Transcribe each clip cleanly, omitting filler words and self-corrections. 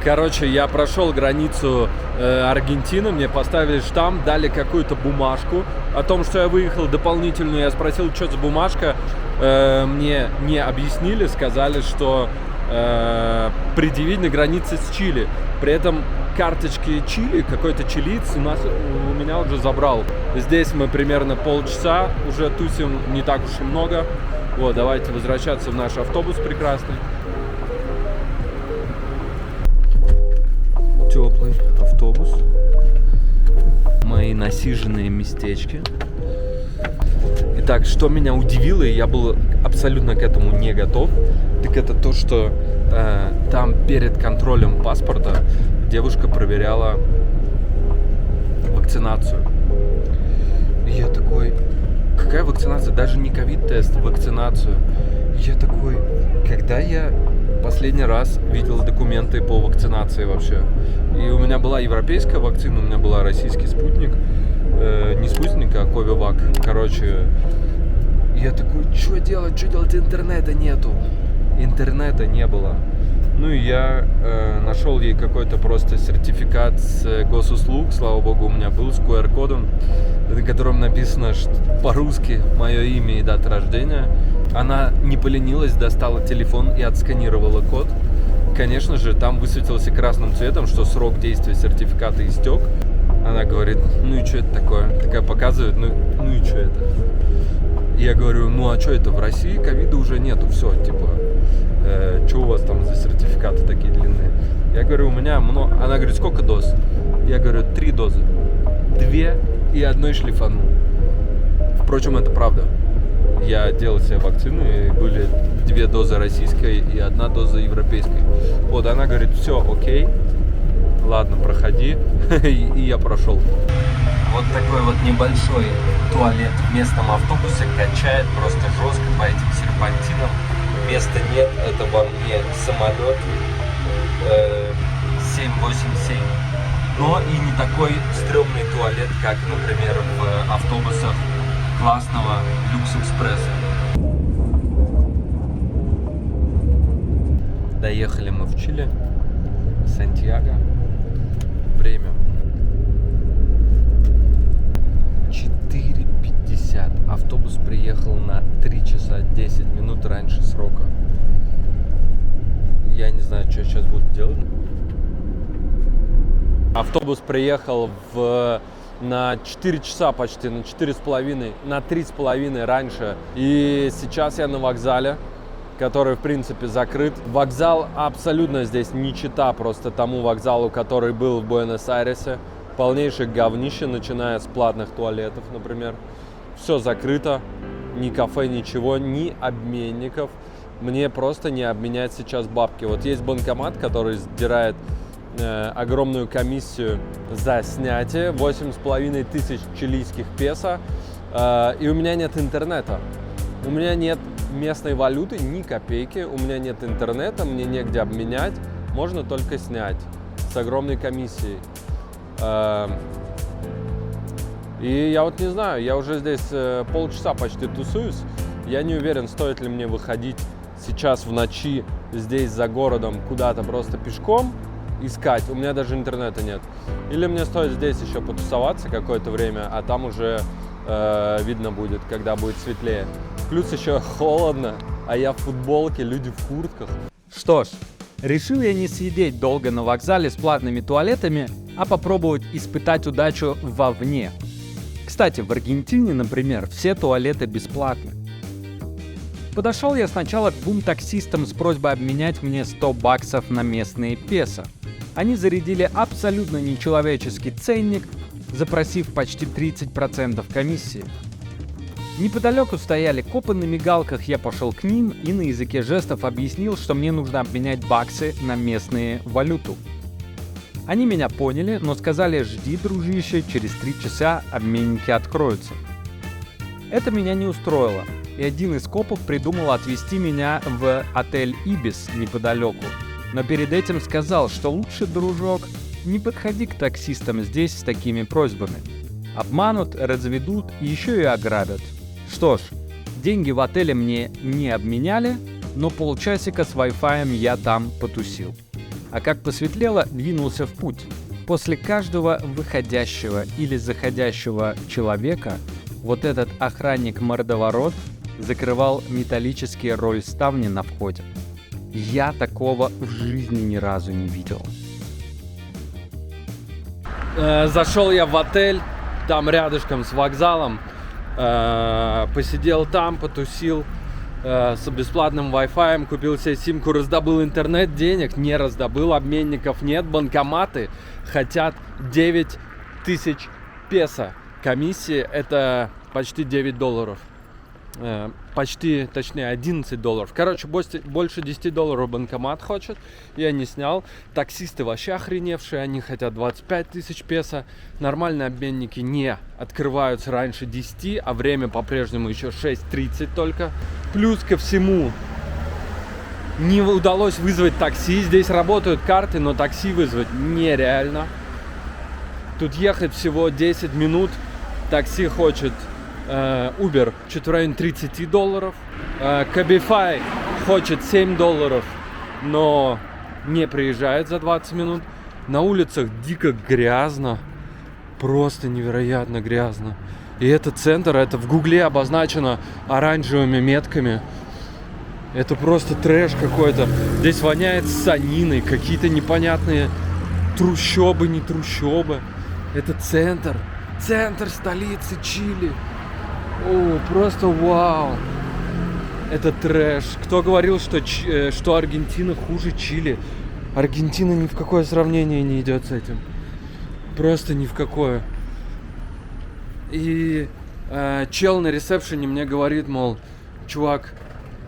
Короче, я прошел границу Аргентины, мне поставили штамп, дали какую-то бумажку о том, что я выехал дополнительную. Я спросил, что за бумажка. Мне не объяснили, сказали, что предъявить на границе с Чили. При этом карточки Чили, какой-то чилиец у меня уже забрал. Здесь мы примерно полчаса уже тусим, не так уж и много. Вот, давайте возвращаться в наш автобус прекрасный. Теплый автобус. Мои насиженные местечки. Итак, что меня удивило, и я был абсолютно к этому не готов, так это то, что там перед контролем паспорта девушка проверяла вакцинацию. И я такой, какая вакцинация? Даже не ковид-тест, вакцинацию. И я такой, когда я последний раз видел документы по вакцинации вообще? И у меня была европейская вакцина, у меня была российский спутник. Не спутник, а Ковивак. Короче, я такой, что делать, интернета нету. Интернета не было. Ну и я нашел ей какой-то просто сертификат с госуслуг. Слава богу, у меня был с QR-кодом, на котором написано по-русски мое имя и дата рождения. Она не поленилась, достала телефон и отсканировала код. Конечно же, там высветился красным цветом, что срок действия сертификата истек. Она говорит, ну и что это такое? Такая показывает, ну и что это? Я говорю, ну а что это, в России ковида уже нету, все, типа, что у вас там за сертификаты такие длинные? Я говорю, у меня много. Она говорит, сколько доз? Я говорю, 3 дозы. 2 и 1 шлифанул. Впрочем, это правда. Я делал себе вакцину, и были 2 дозы российской и 1 доза европейской. Вот, она говорит, все, окей. Ладно, проходи. И я прошел. Вот такой вот небольшой туалет в местном автобусе качает просто жестко по этим серпантинам. Места нет, это вам не самолет 787. Но и не такой стрёмный туалет, как, например, в автобусах классного люкс-экспресса. Доехали мы в Чили, Сантьяго. Время 4:50. Автобус приехал на 3 часа 10 минут раньше срока. Я не знаю, что сейчас буду делать. Автобус приехал на 4 часа почти, на 4,5, на 3,5 раньше. И сейчас я на вокзале, который, в принципе, закрыт. Вокзал абсолютно здесь не чита просто тому вокзалу, который был в Буэнос-Айресе. Полнейшее говнище, начиная с платных туалетов, например. Все закрыто, ни кафе, ничего, ни обменников. Мне просто не обменять сейчас бабки. Вот есть банкомат, который сдирает огромную комиссию за снятие, 8,5 тысяч чилийских песо, и у меня нет интернета. У меня нет местной валюты, ни копейки, у меня нет интернета, мне негде обменять, можно только снять с огромной комиссией. И я вот не знаю, я уже здесь полчаса почти тусуюсь, я не уверен, стоит ли мне выходить сейчас в ночи здесь за городом куда-то просто пешком искать, у меня даже интернета нет. Или мне стоит здесь еще потусоваться какое-то время, а там уже видно будет, когда будет светлее. Плюс еще холодно, а я в футболке, люди в куртках. Что ж, решил я не сидеть долго на вокзале с платными туалетами, а попробовать испытать удачу вовне. Кстати, в Аргентине, например, все туалеты бесплатны. Подошел я сначала к 2 таксистам с просьбой обменять мне $100 на местные песо. Они зарядили абсолютно нечеловеческий ценник, запросив почти 30% комиссии. Неподалеку стояли копы на мигалках, я пошел к ним и на языке жестов объяснил, что мне нужно обменять баксы на местные валюту. Они меня поняли, но сказали: жди, дружище, через 3 часа обменники откроются. Это меня не устроило, и один из копов придумал отвезти меня в отель Ибис неподалеку. Но перед этим сказал, что лучше, дружок, не подходи к таксистам здесь с такими просьбами. Обманут, разведут и еще и ограбят. Что ж, деньги в отеле мне не обменяли, но полчасика с Wi-Fi я там потусил. а как посветлело, двинулся в путь. После каждого выходящего или заходящего человека вот этот охранник-мордоворот закрывал металлические рольставни на входе. Я такого в жизни ни разу не видел. Зашел я в отель, там рядышком с вокзалом, посидел там, потусил с бесплатным Wi-Fi, купил себе симку, раздобыл интернет, денег не раздобыл, обменников нет, банкоматы хотят 9000 песо. Комиссия это почти $9. Почти, точнее, $11. Короче, больше $10 банкомат хочет. Я не снял. Таксисты вообще охреневшие. Они хотят 25 000 песо. Нормальные обменники не открываются раньше 10, а время по-прежнему еще 6:30 только. Плюс ко всему, не удалось вызвать такси. Здесь работают карты, но такси вызвать нереально. Тут ехать всего 10 минут. Такси хочет Uber что-то в районе $30. Cabify хочет $7, но не приезжает за 20 минут. На улицах дико грязно, просто невероятно грязно. И это центр, это в Гугле обозначено оранжевыми метками. Это просто трэш какой-то. Здесь воняет саниной, какие-то непонятные трущобы, не трущобы. Это центр столицы Чили. О, просто вау. Это трэш. Кто говорил, что Аргентина хуже Чили? Аргентина ни в какое сравнение не идет с этим. Просто ни в какое. И чел на ресепшене мне говорит, мол, чувак,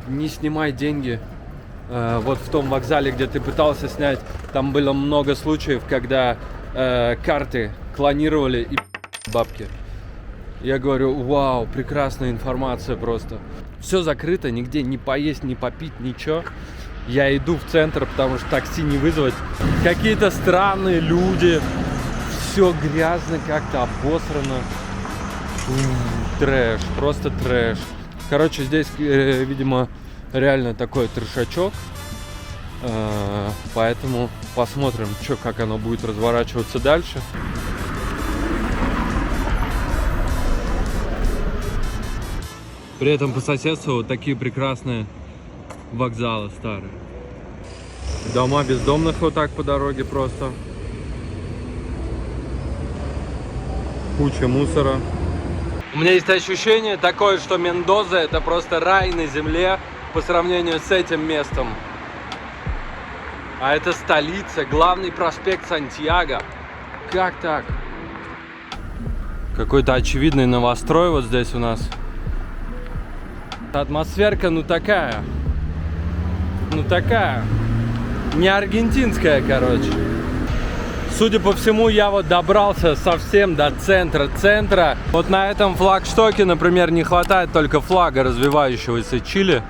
не снимай деньги. Вот в том вокзале, где ты пытался снять, там было много случаев, когда карты клонировали и бабки. Я говорю, вау, прекрасная информация просто. Все закрыто, нигде не поесть, не попить, ничего. Я иду в центр, потому что такси не вызвать. Какие-то странные люди. Все грязно, как-то обосрано. Трэш, просто трэш. Короче, здесь, видимо, реально такой трешачок. Поэтому посмотрим, как оно будет разворачиваться дальше. При этом по соседству вот такие прекрасные вокзалы старые. Дома бездомных вот так по дороге просто. Куча мусора. У меня есть ощущение такое, что Мендоза это просто рай на земле по сравнению с этим местом. А это столица, главный проспект Сантьяго. Как так? Какой-то очевидный новострой вот здесь у нас. Атмосферка, ну такая, не аргентинская, короче. Судя по всему, я вот добрался совсем до центра. Вот на этом флагштоке, например, не хватает только флага развивающегося Чили.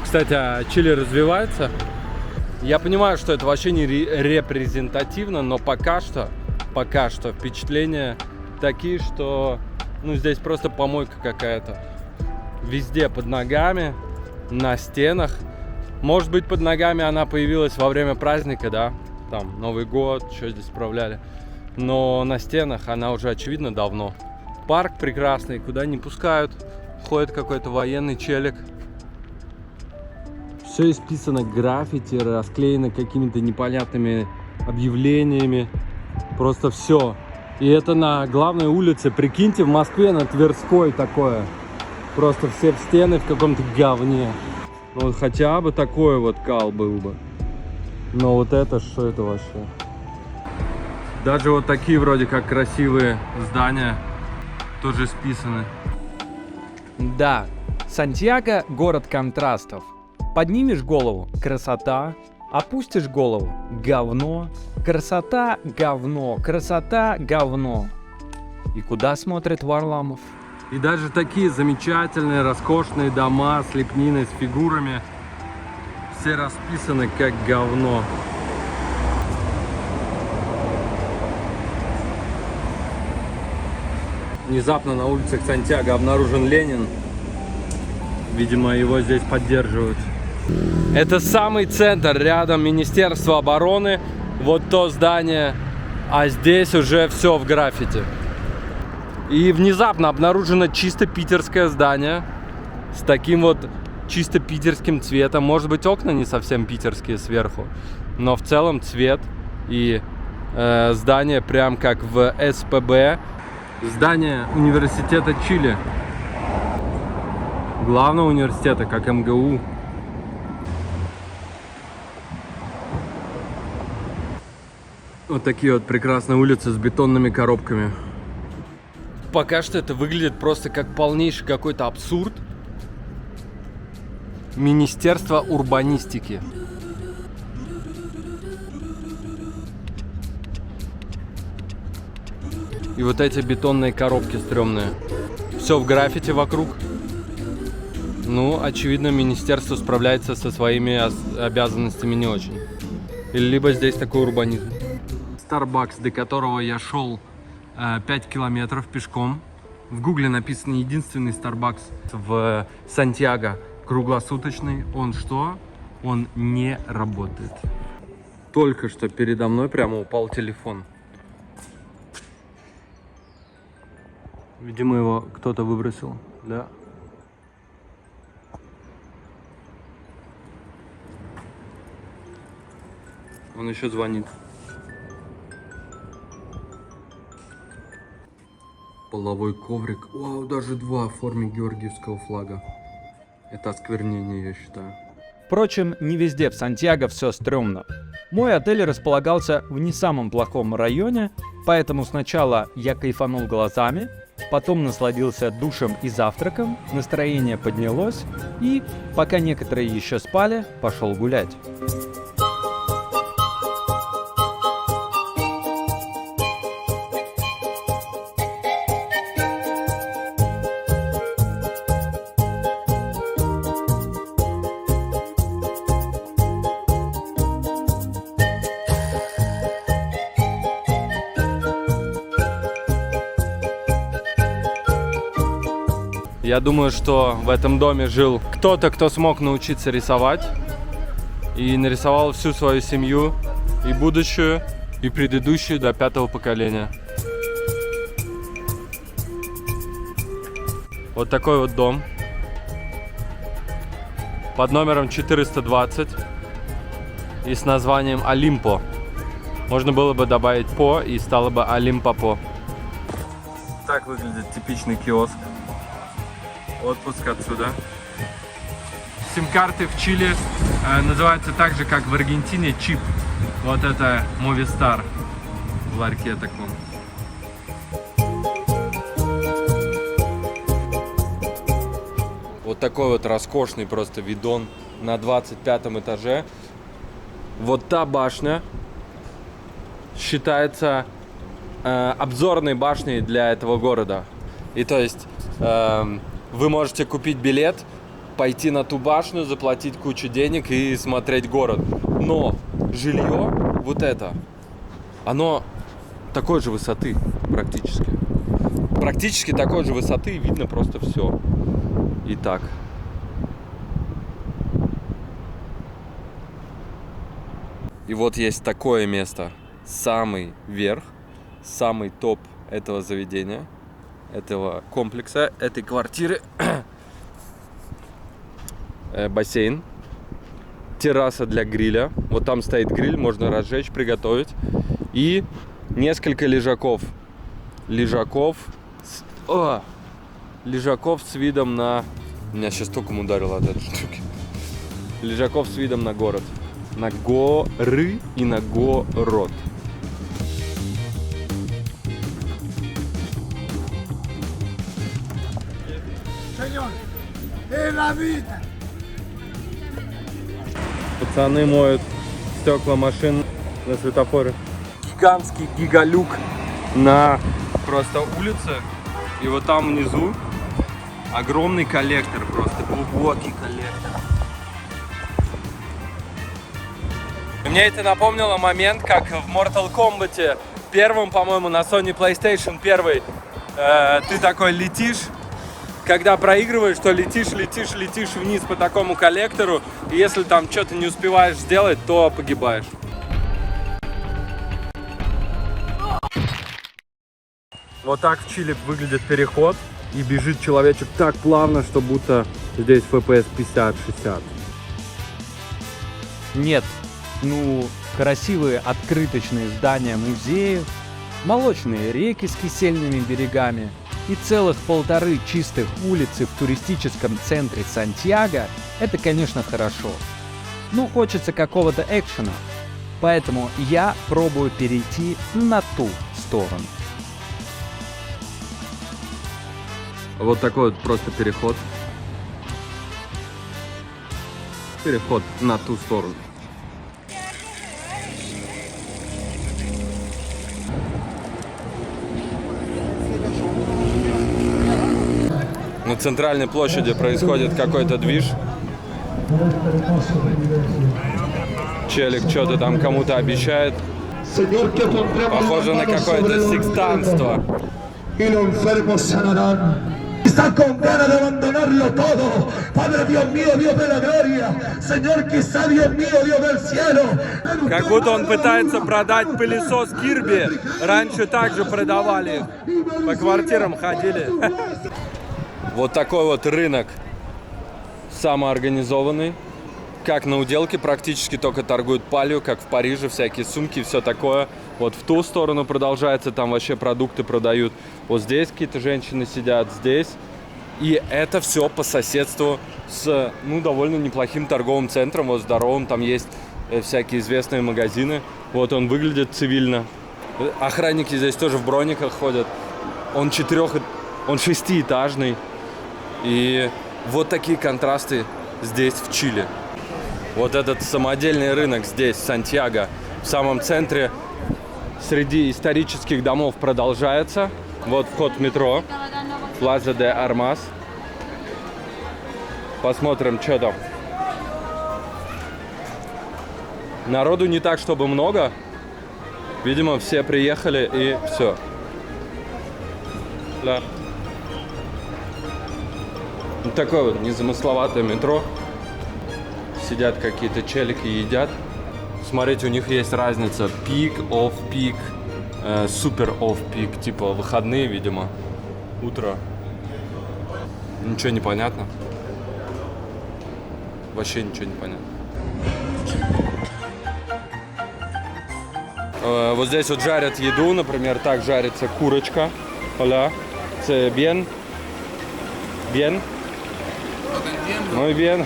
Кстати, а Чили развивается? Я понимаю, что это вообще не репрезентативно, но пока что впечатления такие, что ну здесь просто помойка какая-то. Везде под ногами, на стенах. Может быть, под ногами она появилась во время праздника, да? Там Новый год, что здесь справляли. Но на стенах она уже очевидно давно. Парк прекрасный, куда не пускают. Ходит какой-то военный челик. Все исписано граффити, расклеено какими-то непонятными объявлениями. Просто все. И это на главной улице. Прикиньте, в Москве на Тверской такое. Просто все в стены в каком-то говне. Ну вот хотя бы такой вот кал был бы. Но вот это, что это вообще? Даже вот такие вроде как красивые здания тоже списаны. Да, Сантьяго – город контрастов. Поднимешь голову – красота, опустишь голову – говно, красота – говно, красота – говно. И куда смотрит Варламов? И даже такие замечательные, роскошные дома с лепниной, с фигурами, все расписаны как говно. Внезапно на улицах Сантьяго обнаружен Ленин. Видимо, его здесь поддерживают. Это самый центр, рядом Министерство обороны, вот то здание, а здесь уже все в граффити. И внезапно обнаружено чисто питерское здание с таким вот чисто питерским цветом. Может быть, окна не совсем питерские сверху, но в целом цвет и здание прям как в СПБ. Здание университета Чили. Главного университета, как МГУ. Вот такие вот прекрасные улицы с бетонными коробками. Пока что это выглядит просто как полнейший какой-то абсурд. Министерство урбанистики. И вот эти бетонные коробки стрёмные. Все в граффити вокруг. Ну, очевидно, министерство справляется со своими обязанностями не очень. Либо здесь такой урбанизм. Starbucks, до которого я шел 5 километров пешком. В гугле написано единственный Starbucks в Сантьяго круглосуточный. Он что? Он не работает. Только что передо мной прямо упал телефон. Видимо, его кто-то выбросил, да? Он еще звонит. Половой коврик. Вау, даже два в форме георгиевского флага. Это осквернение, я считаю. Впрочем, не везде в Сантьяго все стрёмно. Мой отель располагался в не самом плохом районе, поэтому сначала я кайфанул глазами, потом насладился душем и завтраком, настроение поднялось и, пока некоторые еще спали, пошел гулять. Я думаю, что в этом доме жил кто-то, кто смог научиться рисовать и нарисовал всю свою семью, и будущую, и предыдущую до 5-го поколения. Вот такой вот дом под номером 420 и с названием Олимпо. Можно было бы добавить по и стало бы Олимпопо. Так выглядит типичный киоск. Отпуск отсюда. Сим-карты в Чили называются так же, как в Аргентине, чип. Вот это Movistar в ларьке таком. Вот такой вот роскошный просто видон на 25 этаже. Вот та башня считается обзорной башней для этого города. И то есть вы можете купить билет, пойти на ту башню, заплатить кучу денег и смотреть город. Но жилье, вот это, оно такой же высоты практически. Практически такой же высоты, видно просто все. Итак. И вот есть такое место. Самый верх, самый топ этого заведения. Этого комплекса, этой квартиры. Бассейн, терраса для гриля. Вот там стоит гриль, можно разжечь, приготовить. И несколько лежаков. Лежаков с видом на... Меня сейчас током ударило от этой штуки. Лежаков с видом на город. На горы и на город. Пацаны моют стекла машин на светофоре. Гигантский гигалюк на просто улице. И вот там внизу огромный коллектор, просто глубокий коллектор. Мне это напомнило момент, как в Mortal Kombat первом, по-моему, на Sony PlayStation 1, ты такой летишь когда проигрываешь, то летишь вниз по такому коллектору, и если там что-то не успеваешь сделать, то погибаешь. Вот так в Чили выглядит переход, и бежит человечек так плавно, что будто здесь FPS 50-60. Нет, ну, красивые открыточные здания музеев, молочные реки с кисельными берегами и целых 1,5 чистых улицы в туристическом центре Сантьяго – это, конечно, хорошо. Но хочется какого-то экшена, поэтому я пробую перейти на ту сторону. Вот такой вот просто переход. Переход на ту сторону. На центральной площади происходит какой-то движ. Челик что-то там кому-то обещает. Похоже на какое-то секстанство. Está con ganas de abandonarlo todo. Padre Dios mío, Dios de la gloria. Señor, quizá Dios mío, Dios del cielo. Как будто он пытается продать пылесос Кирби. Раньше также продавали их. По квартирам ходили. Вот такой вот рынок самоорганизованный. Как на уделке, практически только торгуют палью, как в Париже, всякие сумки и все такое. Вот в ту сторону продолжается, там вообще продукты продают. Вот здесь какие-то женщины сидят, здесь. И это все по соседству с, ну, довольно неплохим торговым центром, вот здоровым. Там есть всякие известные магазины. Вот он выглядит цивильно. Охранники здесь тоже в брониках ходят. Он 6-этажный. И вот такие контрасты здесь, в Чили. Вот этот самодельный рынок здесь, в Сантьяго, в самом центре, среди исторических домов продолжается. Вот вход в метро, Плаза де Армас. Посмотрим, что там. Народу не так, чтобы много. Видимо, все приехали и все. Да. Вот такое вот незамысловатое метро. Сидят какие-то челики и едят. Смотрите, у них есть разница. Peak, off-peak, super off-peak. Типа выходные, видимо. Утро. Ничего не понятно. Вообще ничего не понятно. Вот здесь вот жарят еду, например, так жарится курочка. Hola. Bien. Bien. Muy bien.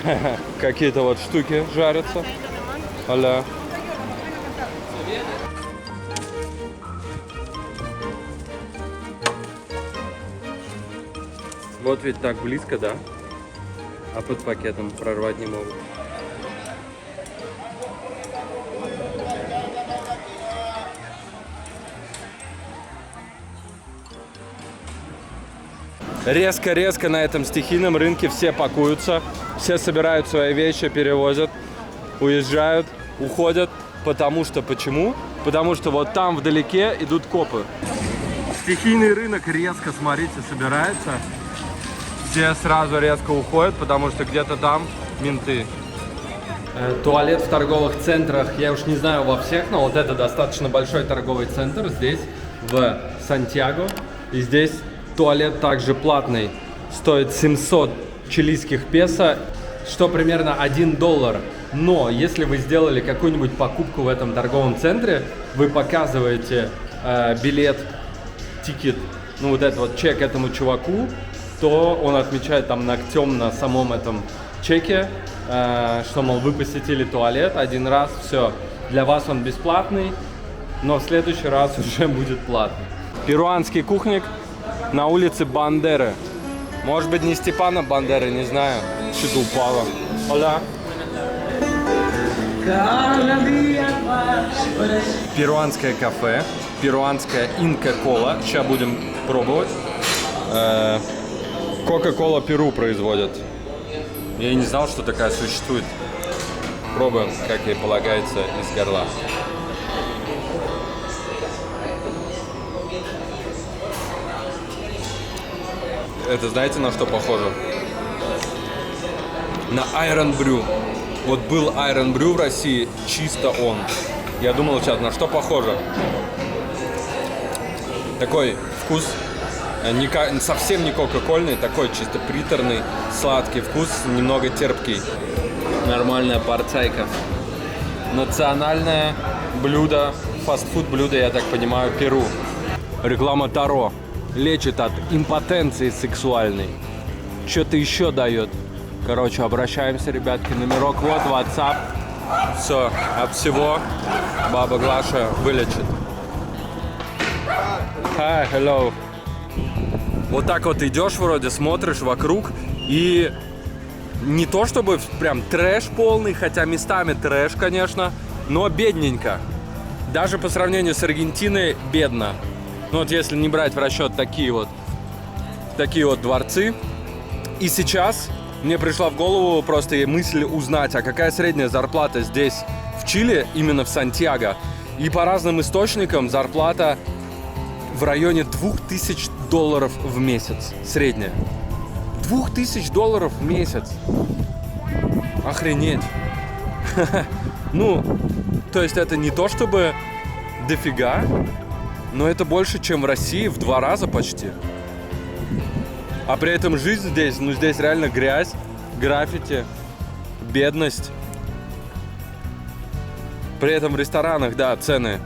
Какие-то вот штуки жарятся. Hola. Вот ведь так близко, да? А под пакетом прорвать не могут. Резко-резко на этом стихийном рынке все пакуются, все собирают свои вещи, перевозят, уезжают, уходят. Потому что, почему? Потому что вот там вдалеке идут копы. Стихийный рынок резко, смотрите, собирается. Все сразу резко уходят, потому что где-то там менты. Туалет в торговых центрах, я уж не знаю во всех, но вот это достаточно большой торговый центр здесь, в Сантьяго. И здесь туалет также платный, стоит 700 чилийских песо, что примерно $1. Но если вы сделали какую-нибудь покупку в этом торговом центре, вы показываете билет, тикет, ну вот этот вот чек этому чуваку, то он отмечает там ногтем на самом этом чеке, что, мол, вы посетили туалет один раз, все, для вас он бесплатный, но в следующий раз уже будет платный. Перуанский кухник на улице Бандеры. Может быть, не Степана Бандеры, не знаю. Что-то упало. Hola. Перуанское кафе. Перуанская инка-кола. Сейчас будем пробовать. Кока-кола Перу производят. Я и не знал, что такая существует. Пробуем, как ей полагается, из горла. Это знаете, на что похоже? На Iron Brew. Вот был Iron Brew в России, чисто он. Я думал сейчас, на что похоже? Такой вкус, совсем не кока-кольный, такой чисто приторный, сладкий вкус, немного терпкий. Нормальная порцайка. Национальное блюдо, фастфуд блюдо, я так понимаю, Перу. Реклама Таро. Лечит от импотенции сексуальной. Что-то еще дает. Короче, обращаемся, ребятки. Номерок вот, WhatsApp. Все, от всего баба Глаша вылечит. Hi, hello. Вот так вот идешь вроде, смотришь вокруг и не то чтобы прям трэш полный, хотя местами трэш, конечно, но бедненько. Даже по сравнению с Аргентиной бедно. Ну вот если не брать в расчет такие вот дворцы. И сейчас мне пришла в голову просто мысль узнать, а какая средняя зарплата здесь, в Чили, именно в Сантьяго. И по разным источникам зарплата в районе $2000 в месяц. Средняя. $2000 в месяц. Охренеть. Ну, то есть это не то чтобы дофига, но это больше, чем в России, в 2 раза почти. А при этом жизнь здесь, ну здесь реально грязь, граффити, бедность. При этом в ресторанах, да, цены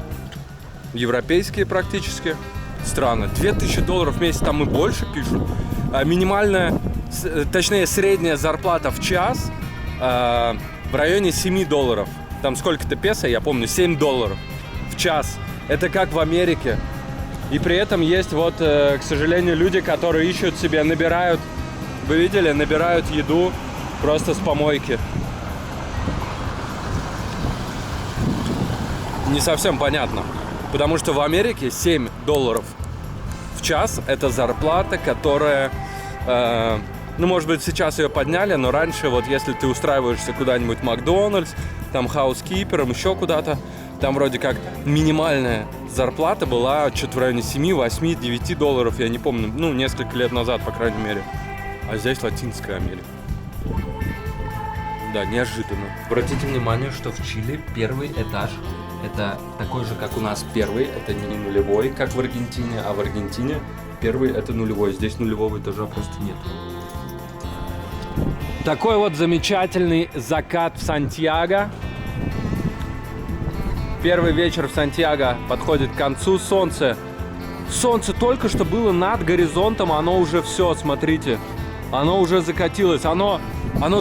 европейские практически. Странно. $2000 в месяц, там и больше пишут. А минимальная, точнее средняя зарплата в час в районе $7. Там сколько-то песо, я помню, $7 в час. Это как в Америке. И при этом есть вот, к сожалению, люди, которые ищут себе, набирают, вы видели, набирают еду просто с помойки. Не совсем понятно. Потому что в Америке $7 в час – это зарплата, которая, ну, может быть, сейчас ее подняли, но раньше, вот если ты устраиваешься куда-нибудь в Макдональдс, там хаускипером, еще куда-то, там вроде как минимальная зарплата была что-то в районе 7, 8, 9 долларов, я не помню, ну, несколько лет назад, по крайней мере. А здесь Латинская Америка. Да, неожиданно. Обратите внимание, что в Чили первый этаж это такой же, как у нас первый, это не нулевой, как в Аргентине, а в Аргентине первый это нулевой. Здесь нулевого этажа просто нет. Такой вот замечательный закат в Сантьяго. Первый вечер в Сантьяго подходит к концу. Солнце только что было над горизонтом, оно уже все, смотрите, оно уже закатилось. Оно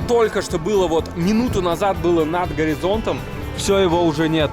только что было, вот минуту назад было над горизонтом, все, его уже нет.